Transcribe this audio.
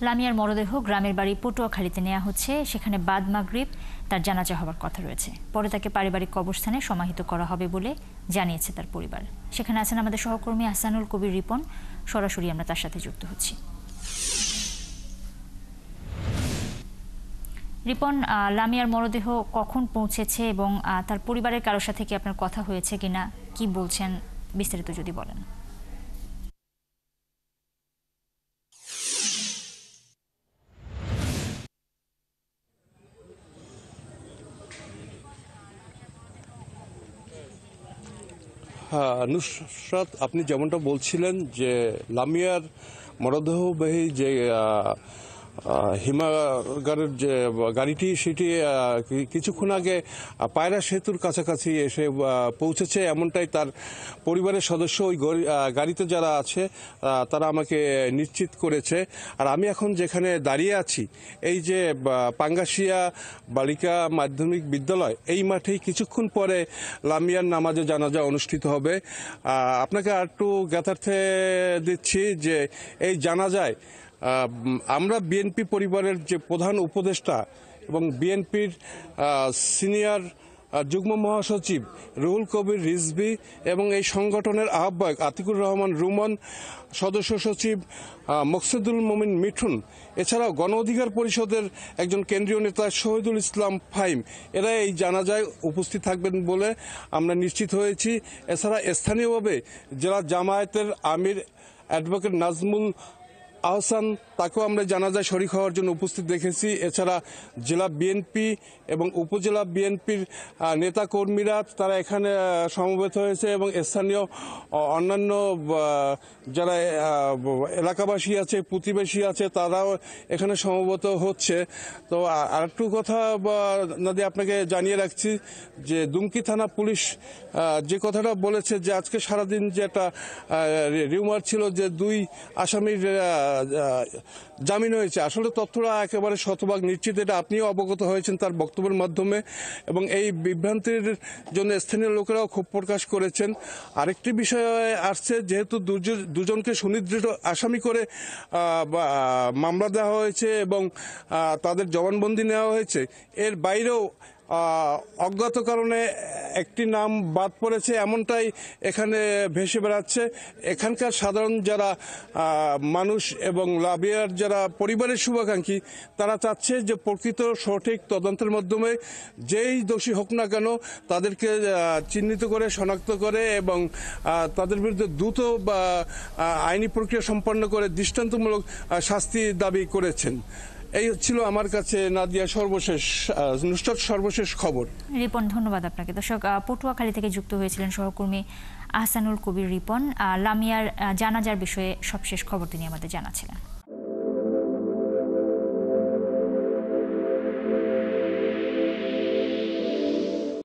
লামিয়ার মরদেহ গ্রামের বাড়ি পটুয়াখালীতে নেওয়া হচ্ছে। সেখানে বাদ মাগরিব তার জানাজা হওয়ার কথা রয়েছে। পরে তাকে পারিবারিক কবরস্থানে সমাহিত করা হবে বলে জানিয়েছে তার পরিবার। সেখানে আছেন আমাদের সহকর্মী আহসানুল কবির রিপন। সরাসরি আমরা তার সাথে যুক্ত হচ্ছি। রিপন, লামিয়ার মরদেহ কখন পৌঁছেছে এবং তার পরিবারের কারোর সাথে কি আপনার কথা হয়েছে কিনা, কি বলছেন বিস্তারিত যদি বলেন। হ্যাঁ নুসরাত, আপনি যেমনটা বলছিলেন যে লামিয়ার মরদেহবাহী যে হিমাগারের যে গাড়িটি সেটি কিছুক্ষণ আগে পায়রা সেতুর কাছাকাছি এসে পৌঁছেছে, এমনটাই তার পরিবারের সদস্য ওই গাড়িতে যারা আছে তারা আমাকে নিশ্চিত করেছে। আর আমি এখন যেখানে দাঁড়িয়ে আছি, এই যে পাঙ্গাসিয়া বালিকা মাধ্যমিক বিদ্যালয়, এই মাঠেই কিছুক্ষণ পরে লামিয়ার নামাজে জানাজা অনুষ্ঠিত হবে। আপনাকে আর একটু জ্ঞাতার্থে দিচ্ছি যে এই জানাজায় আমরা বিএনপি পরিবারের যে প্রধান উপদেষ্টা এবং বিএনপির সিনিয়র যুগ্ম মহাসচিব রুহুল কবির রিজভী এবং এই সংগঠনের আহ্বায়ক আতিকুর রহমান রুমন, সদস্য সচিব মকসুদুল মোমিন মিঠুন, এছাড়াও গণ অধিকার পরিষদের একজন কেন্দ্রীয় নেতা শহীদুল ইসলাম ফাহিম, এরা এই জানাজায় উপস্থিত থাকবেন বলে আমরা নিশ্চিত হয়েছি। এছাড়া স্থানীয়ভাবে জেলা জামায়াতের আমির অ্যাডভোকেট নাজমুল আহসান, তাকেও আমরা জানাজায় শরীক হওয়ার জন্য উপস্থিত দেখেছি। এছাড়া জেলা বিএনপি এবং উপজেলা বিএনপির নেতাকর্মীরা তারা এখানে সমবেত হয়েছে এবং স্থানীয় অন্যান্য যারা এলাকাবাসী আছে, প্রতিবেশী আছে, তারাও এখানে সমবেত হচ্ছে। তো আরেকটু কথা নাদি আপনাকে জানিয়ে রাখছি যে দুমকি থানা পুলিশ যে কথাটা বলেছে যে আজকে সারাদিন যে একটা রিউমার ছিল যে দুই আসামির জামিন হয়েছে, আসলে তথ্যটা একেবারে শতভাগ নিশ্চিত। এটা আপনিও অবগত হয়েছেন তার বক্তব্যের মাধ্যমে এবং এই বিভ্রান্তির জন্য স্থানীয় লোকেরাও ক্ষোভ প্রকাশ করেছেন। আরেকটি বিষয় আসছে, যেহেতু দুজনকে সুনির্দিষ্ট আসামি করে মামলা দেওয়া হয়েছে এবং তাদের জবানবন্দি নেওয়া হয়েছে, এর বাইরেও অজ্ঞাত কারণে একটি নাম বাদ পড়েছে, এমনটাই এখানে ভেসে বেড়াচ্ছে। এখানকার সাধারণ যারা মানুষ এবং লামিয়ার যারা পরিবারের শুভাকাঙ্ক্ষী, তারা চাচ্ছে যে প্রকৃত সঠিক তদন্তের মাধ্যমে যেই দোষী হোক না কেন তাদেরকে চিহ্নিত করে শনাক্ত করে এবং তাদের বিরুদ্ধে দ্রুত আইনি প্রক্রিয়া সম্পন্ন করে দৃষ্টান্তমূলক শাস্তি দাবি করেছেন। এই ছিল আমার কাছে নাদিয়া সর্বশেষ খবর। রিপন, ধন্যবাদ আপনাকে। দর্শক, পটুয়াখালী থেকে যুক্ত হয়েছিলেন সহকর্মী আহসানুল কবির রিপন। লামিয়ার জানাজার বিষয়ে সবশেষ খবর তিনি আমাদের জানাচ্ছিলেন।